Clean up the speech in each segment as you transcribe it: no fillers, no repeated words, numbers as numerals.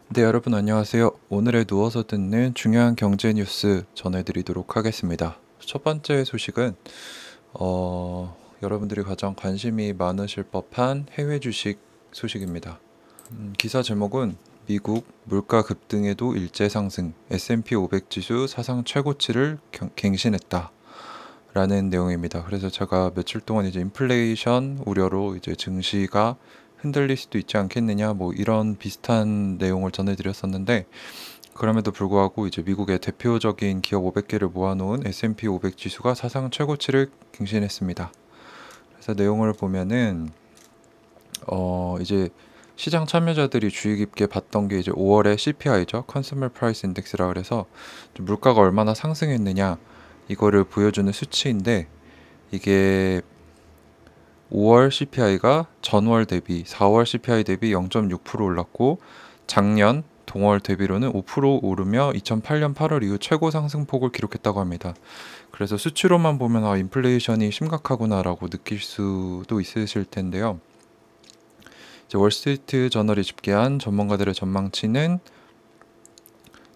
네, 여러분 안녕하세요. 오늘의 누워서 듣는 중요한 경제 뉴스 전해드리도록 하겠습니다. 첫 번째 소식은 여러분들이 가장 관심이 많으실 법한 해외 주식 소식입니다. 기사 제목은 미국 물가 급등에도 일제 상승, S&P 500 지수 사상 최고치를 갱신했다. 라는 내용입니다. 그래서 제가 며칠 동안 이제 인플레이션 우려로 이제 증시가 흔들릴 수도 있지 않겠느냐 뭐 이런 비슷한 내용을 전해드렸었는데, 그럼에도 불구하고 이제 미국의 대표적인 기업 500개를 모아놓은 S&P 500 지수가 사상 최고치를 갱신했습니다. 그래서 내용을 보면은 이제 시장 참여자들이 주의 깊게 봤던 게 이제 5월의 CPI죠. Consumer Price Index라 그래서 물가가 얼마나 상승했느냐 이거를 보여주는 수치인데, 이게 5월 CPI가 전월 대비 4월 CPI 대비 0.6% 올랐고, 작년 동월 대비로는 5% 오르며 2008년 8월 이후 최고 상승폭을 기록했다고 합니다. 그래서 수치로만 보면 인플레이션이 심각하구나라고 느낄 수도 있으실 텐데요. 이제 월스트리트 저널이 집계한 전문가들의 전망치는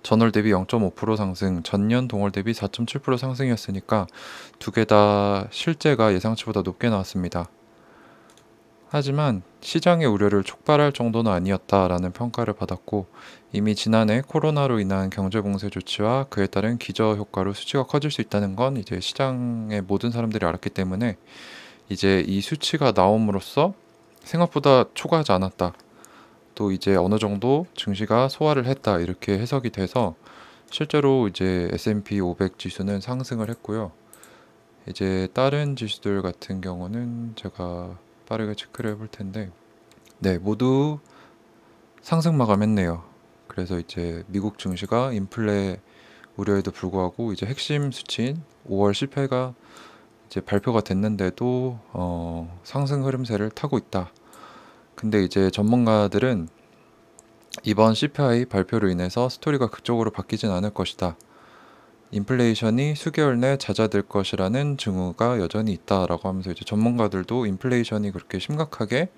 전월 대비 0.5% 상승, 전년 동월 대비 4.7% 상승이었으니까 두 개 다 실제가 예상치보다 높게 나왔습니다. 하지만 시장의 우려를 촉발할 정도는 아니었다라는 평가를 받았고, 이미 지난해 코로나로 인한 경제 봉쇄 조치와 그에 따른 기저 효과로 수치가 커질 수 있다는 건 이제 시장의 모든 사람들이 알았기 때문에, 이제 이 수치가 나옴으로써 생각보다 초과하지 않았다, 또 이제 어느 정도 증시가 소화를 했다 이렇게 해석이 돼서 실제로 이제 S&P 500 지수는 상승을 했고요. 이제 다른 지수들 같은 경우는 제가 빠르게 체크를 해볼 텐데, 네, 모두 상승 마감했네요. 그래서 이제 미국 증시가 인플레 우려에도 불구하고 이제 핵심 수치인 5월 CPI가 이제 발표가 됐는데도 상승 흐름세를 타고 있다. 근데 이제 전문가들은 이번 CPI 발표로 인해서 스토리가 극적으로 바뀌진 않을 것이다. 인플레이션이 수개월 내 잦아들 것이라는 징후가 여전히 있다라고 하면서, 이제 전문가들도 인플레이션이 그렇게 심각하게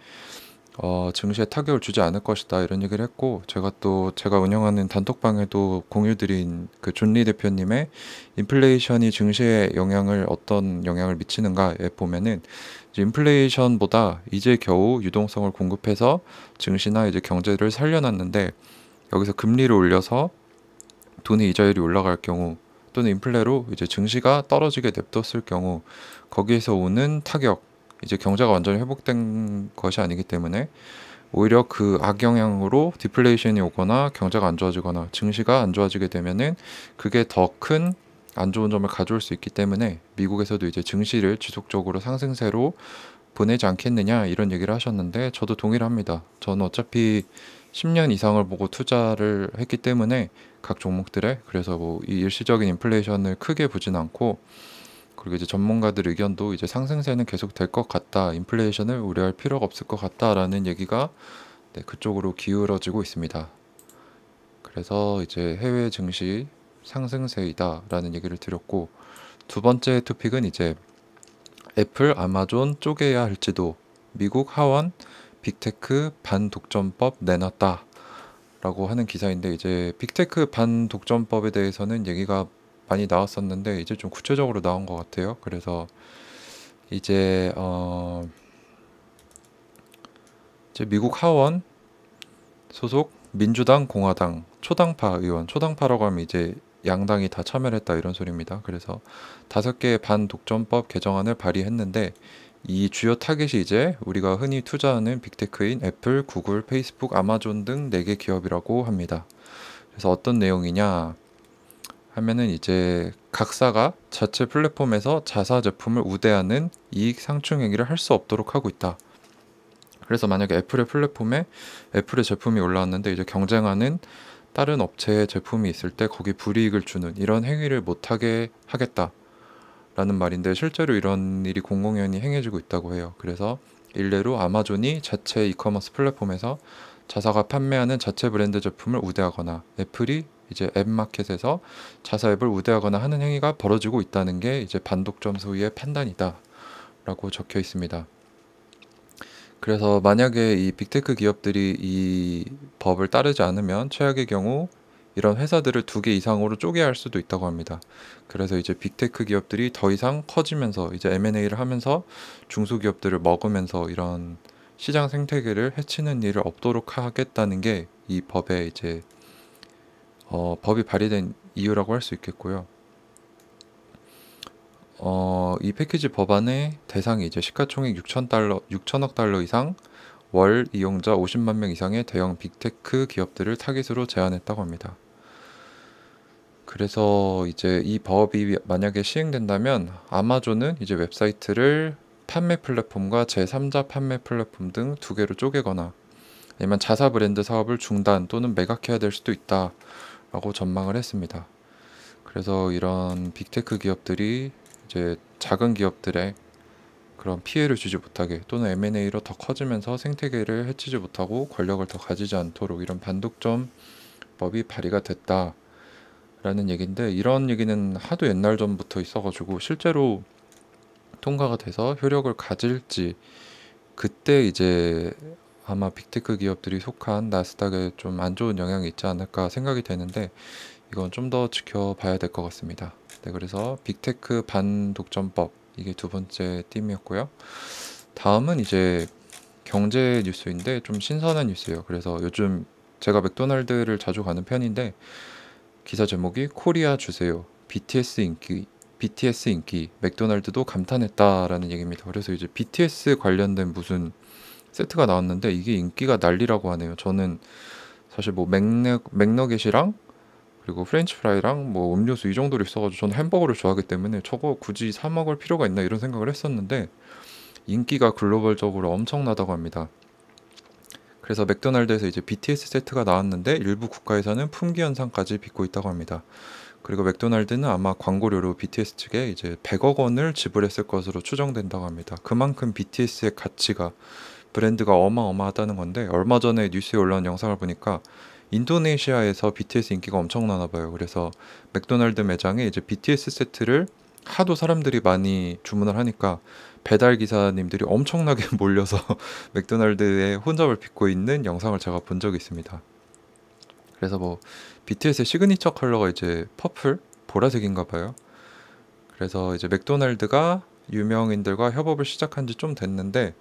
증시에 타격을 주지 않을 것이다 이런 얘기를 했고, 제가 운영하는 단톡방에도 공유드린 그 존 리 대표님의 인플레이션이 증시에 어떤 영향을 미치는가에 보면은, 이제 인플레이션보다 이제 겨우 유동성을 공급해서 증시나 이제 경제를 살려놨는데, 여기서 금리를 올려서 돈의 이자율이 올라갈 경우, 또는 인플레로 이제 증시가 떨어지게 냅뒀을 경우, 거기에서 오는 타격, 이제 경제가 완전히 회복된 것이 아니기 때문에 오히려 그 악영향으로 디플레이션이 오거나 경제가 안 좋아지거나 증시가 안 좋아지게 되면은 그게 더 큰 안 좋은 점을 가져올 수 있기 때문에, 미국에서도 이제 증시를 지속적으로 상승세로 보내지 않겠느냐 이런 얘기를 하셨는데, 저도 동의를 합니다. 저는 어차피 10년 이상을 보고 투자를 했기 때문에 각 종목들에, 그래서 뭐 이 일시적인 인플레이션을 크게 보진 않고, 그리고 이제 전문가들 의견도 이제 상승세는 계속 될 것 같다, 인플레이션을 우려할 필요가 없을 것 같다라는 얘기가 네, 그쪽으로 기울어지고 있습니다. 그래서 이제 해외 증시 상승세이다라는 얘기를 드렸고, 두 번째 토픽은 이제 애플, 아마존 쪼개야 할지도, 미국 하원 빅테크 반독점법 내놨다 라고 하는 기사인데, 이제 빅테크 반독점법에 대해서는 얘기가 많이 나왔었는데 이제 좀 구체적으로 나온 것 같아요. 그래서 이제 이제 미국 하원 소속 민주당, 공화당, 초당파 의원, 초당파라고 하면 이제 양당이 다 참여를 했다 이런 소리입니다. 그래서 5개의 반독점법 개정안을 발의했는데, 이 주요 타겟이 이제 우리가 흔히 투자하는 빅테크인 애플, 구글, 페이스북, 아마존 등 4개 기업이라고 합니다. 그래서 어떤 내용이냐 하면은, 이제 각사가 자체 플랫폼에서 자사 제품을 우대하는 이익 상충 행위를 할 수 없도록 하고 있다. 그래서 만약에 애플의 플랫폼에 애플의 제품이 올라왔는데 이제 경쟁하는 다른 업체의 제품이 있을 때 거기 불이익을 주는 이런 행위를 못하게 하겠다라는 말인데, 실제로 이런 일이 공공연히 행해지고 있다고 해요. 그래서 일례로 아마존이 자체 이커머스 플랫폼에서 자사가 판매하는 자체 브랜드 제품을 우대하거나, 애플이 이제 앱마켓에서 자사 앱을 우대하거나 하는 행위가 벌어지고 있다는 게 이제 반독점 소위의 판단이다 라고 적혀 있습니다. 그래서 만약에 이 빅테크 기업들이 이 법을 따르지 않으면 최악의 경우 이런 회사들을 2개 이상으로 쪼개야 할 수도 있다고 합니다. 그래서 이제 빅테크 기업들이 더 이상 커지면서 이제 M&A를 하면서 중소기업들을 먹으면서 이런 시장 생태계를 해치는 일을 없도록 하겠다는 게 이 법의 이제 법이 발의된 이유라고 할 수 있겠고요. 이 패키지 법안의 대상이 이제 시가총액 6천억 달러 이상, 월 이용자 50만 명 이상의 대형 빅테크 기업들을 타깃으로 제한했다고 합니다. 그래서 이제 이 법이 만약에 시행된다면 아마존은 이제 웹사이트를 판매 플랫폼과 제3자 판매 플랫폼 등 2개로 쪼개거나 아니면 자사 브랜드 사업을 중단 또는 매각해야 될 수도 있다라고 전망을 했습니다. 그래서 이런 빅테크 기업들이 이제 작은 기업들의 그런 피해를 주지 못하게 또는 M&A로 더 커지면서 생태계를 해치지 못하고 권력을 더 가지지 않도록 이런 반독점법이 발의가 됐다라는 얘기인데, 이런 얘기는 하도 옛날 전부터 있어가지고 실제로 통과가 돼서 효력을 가질지 그때 이제 아마 빅테크 기업들이 속한 나스닥에 좀 안 좋은 영향이 있지 않을까 생각이 되는데, 이건 좀 더 지켜봐야 될 것 같습니다. 네, 그래서 빅테크 반독점법 이게 2번째 팀이었고요. 다음은 이제 경제 뉴스인데 좀 신선한 뉴스예요. 그래서 요즘 제가 맥도날드를 자주 가는 편인데 기사 제목이 코리아 주세요. BTS 인기 맥도날드도 감탄했다라는 얘기입니다. 그래서 이제 BTS 관련된 무슨 세트가 나왔는데 이게 인기가 난리라고 하네요. 저는 사실 뭐 맥너겟이랑 그리고 프렌치 프라이랑 뭐 음료수 이 정도로 있어가지고 저는 햄버거를 좋아하기 때문에 저거 굳이 사 먹을 필요가 있나 이런 생각을 했었는데 인기가 글로벌적으로 엄청나다고 합니다. 그래서 맥도날드에서 이제 BTS 세트가 나왔는데 일부 국가에서는 품귀 현상까지 빚고 있다고 합니다. 그리고 맥도날드는 아마 광고료로 BTS 측에 이제 100억 원을 지불했을 것으로 추정된다고 합니다. 그만큼 BTS의 가치가 브랜드가 어마어마하다는 건데, 얼마 전에 뉴스에 올라온 영상을 보니까 인도네시아에서 BTS 인기가 엄청나나 봐요. 그래서 맥도날드 매장에 이제 BTS 세트를 하도 사람들이 많이 주문을 하니까 배달 기사님들이 엄청나게 몰려서 맥도날드에 혼잡을 빚고 있는 영상을 제가 본 적이 있습니다. 그래서 뭐 BTS의 시그니처 컬러가 이제 퍼플, 보라색인가 봐요. 그래서 이제 맥도날드가 유명인들과 협업을 시작한 지 좀 됐는데,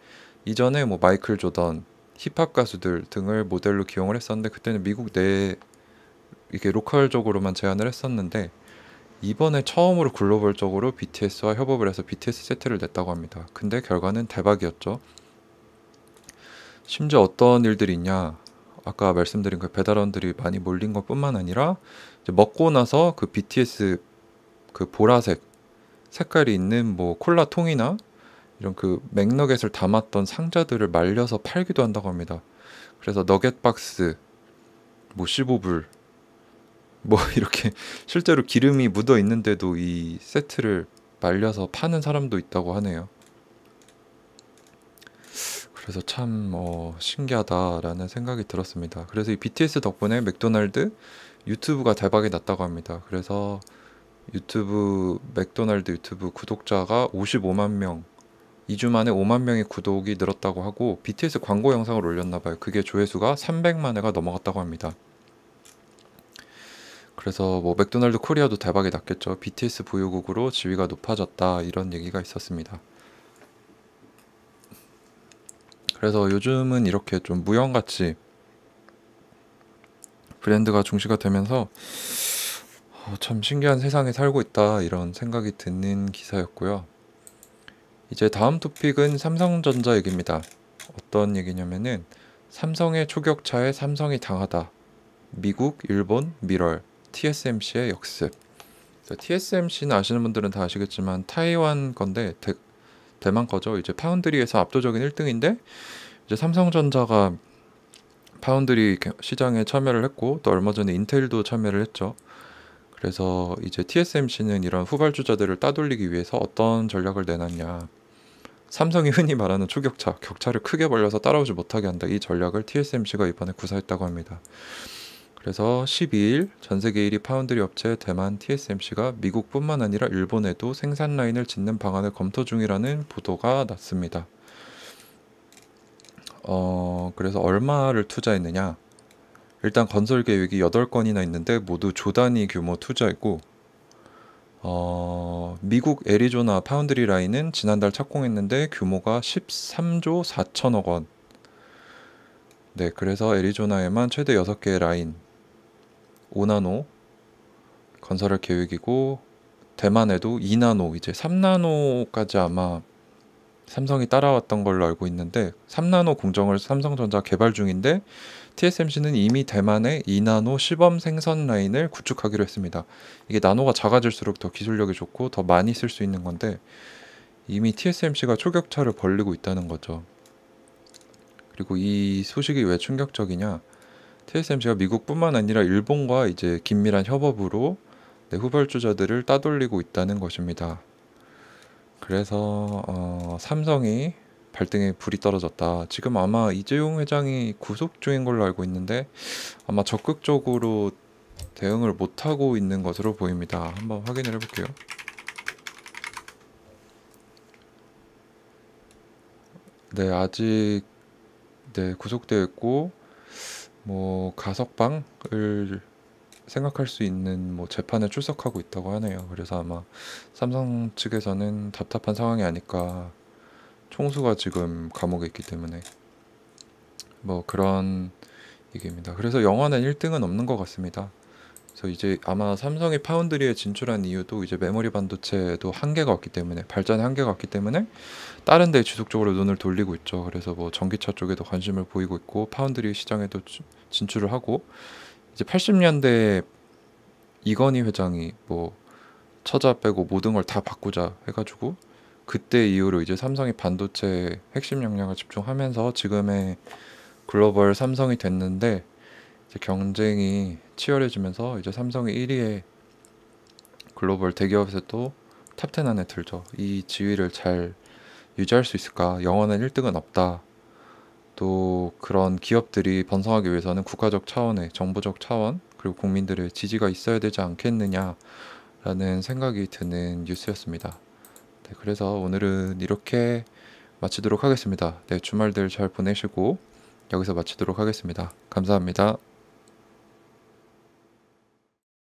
이전에 뭐 마이클 조던, 힙합 가수들 등을 모델로 기용을 했었는데 그때는 미국 내 이게 로컬적으로만 제한을 했었는데, 이번에 처음으로 글로벌적으로 BTS와 협업을 해서 BTS 세트를 냈다고 합니다. 근데 결과는 대박이었죠. 심지어 어떤 일들이 있냐, 아까 말씀드린 그 배달원들이 많이 몰린 것뿐만 아니라 이제 먹고 나서 그 BTS 그 보라색 색깔이 있는 뭐 콜라 통이나 이런 그 맥너겟을 담았던 상자들을 말려서 팔기도 한다고 합니다. 그래서 너겟 박스 뭐 15불 뭐 이렇게 실제로 기름이 묻어 있는데도 이 세트를 말려서 파는 사람도 있다고 하네요. 그래서 참 신기하다라는 생각이 들었습니다. 그래서 이 BTS 덕분에 맥도날드 유튜브가 대박이 났다고 합니다. 그래서 맥도날드 유튜브 구독자가 55만 명, 2주 만에 5만 명의 구독이 늘었다고 하고, BTS 광고 영상을 올렸나 봐요. 그게 조회수가 300만 회가 넘어갔다고 합니다. 그래서 뭐 맥도날드 코리아도 대박이 났겠죠. BTS 보유국으로 지위가 높아졌다 이런 얘기가 있었습니다. 그래서 요즘은 이렇게 좀 무형같이 브랜드가 중시가 되면서 참 신기한 세상에 살고 있다 이런 생각이 드는 기사였고요. 이제 다음 토픽은 삼성전자 얘기입니다. 어떤 얘기냐면은 삼성의 초격차에 삼성이 당하다. 미국, 일본, 미럴, TSMC의 역습. TSMC는 아시는 분들은 다 아시겠지만 타이완 건데 대만 거죠. 이제 파운드리에서 압도적인 1등인데 이제 삼성전자가 파운드리 시장에 참여를 했고 또 얼마 전에 인텔도 참여를 했죠. 그래서 이제 TSMC는 이런 후발주자들을 따돌리기 위해서 어떤 전략을 내놨냐. 삼성이 흔히 말하는 초격차, 격차를 크게 벌려서 따라오지 못하게 한다. 이 전략을 TSMC가 이번에 구사했다고 합니다. 그래서 12일 전 세계 1위 파운드리 업체 대만 TSMC가 미국뿐만 아니라 일본에도 생산 라인을 짓는 방안을 검토 중이라는 보도가 났습니다. 그래서 얼마를 투자했느냐? 일단 건설 계획이 8건이나 있는데 모두 조 단위 규모 투자이고, 미국 애리조나 파운드리 라인은 지난달 착공했는데 규모가 13조 4천억 원. 네, 그래서 애리조나에만 최대 6개의 라인 5나노 건설할 계획이고, 대만에도 2나노, 이제 3나노까지 아마 삼성이 따라왔던 걸로 알고 있는데 3나노 공정을 삼성전자 개발 중인데, TSMC는 이미 대만에 2나노 시범 생산 라인을 구축하기로 했습니다. 이게 나노가 작아질수록 더 기술력이 좋고 더 많이 쓸 수 있는 건데, 이미 TSMC가 초격차를 벌리고 있다는 거죠. 그리고 이 소식이 왜 충격적이냐? TSMC가 미국뿐만 아니라 일본과 이제 긴밀한 협업으로 후발주자들을 따돌리고 있다는 것입니다. 그래서 삼성이 발등에 불이 떨어졌다. 지금 아마 이재용 회장이 구속 중인 걸로 알고 있는데 아마 적극적으로 대응을 못하고 있는 것으로 보입니다. 한번 확인을 해볼게요. 네, 아직 구속되어 있고, 뭐 가석방을 생각할 수 있는 뭐 재판에 출석하고 있다고 하네요. 그래서 아마 삼성 측에서는 답답한 상황이 아닐까. 총수가 지금 감옥에 있기 때문에 뭐 그런 얘기입니다. 그래서 영원한 1등은 없는 것 같습니다. 그래서 이제 아마 삼성이 파운드리에 진출한 이유도 이제 메모리 반도체도 한계가 없기 때문에, 발전의 한계가 없기 때문에 다른 데 지속적으로 눈을 돌리고 있죠. 그래서 뭐 전기차 쪽에도 관심을 보이고 있고 파운드리 시장에도 진출을 하고, 이제 80년대 이건희 회장이 뭐 처자 빼고 모든 걸 다 바꾸자 해가지고 그때 이후로 이제 삼성이 반도체 핵심 역량을 집중하면서 지금의 글로벌 삼성이 됐는데, 이제 경쟁이 치열해지면서 이제 삼성이 1위의 글로벌 대기업에서도 탑10 안에 들죠. 이 지위를 잘 유지할 수 있을까? 영원한 1등은 없다. 또 그런 기업들이 번성하기 위해서는 국가적 차원의, 정부적 차원, 그리고 국민들의 지지가 있어야 되지 않겠느냐라는 생각이 드는 뉴스였습니다. 네, 그래서 오늘은 이렇게 마치도록 하겠습니다. 네, 주말들 잘 보내시고 여기서 마치도록 하겠습니다. 감사합니다.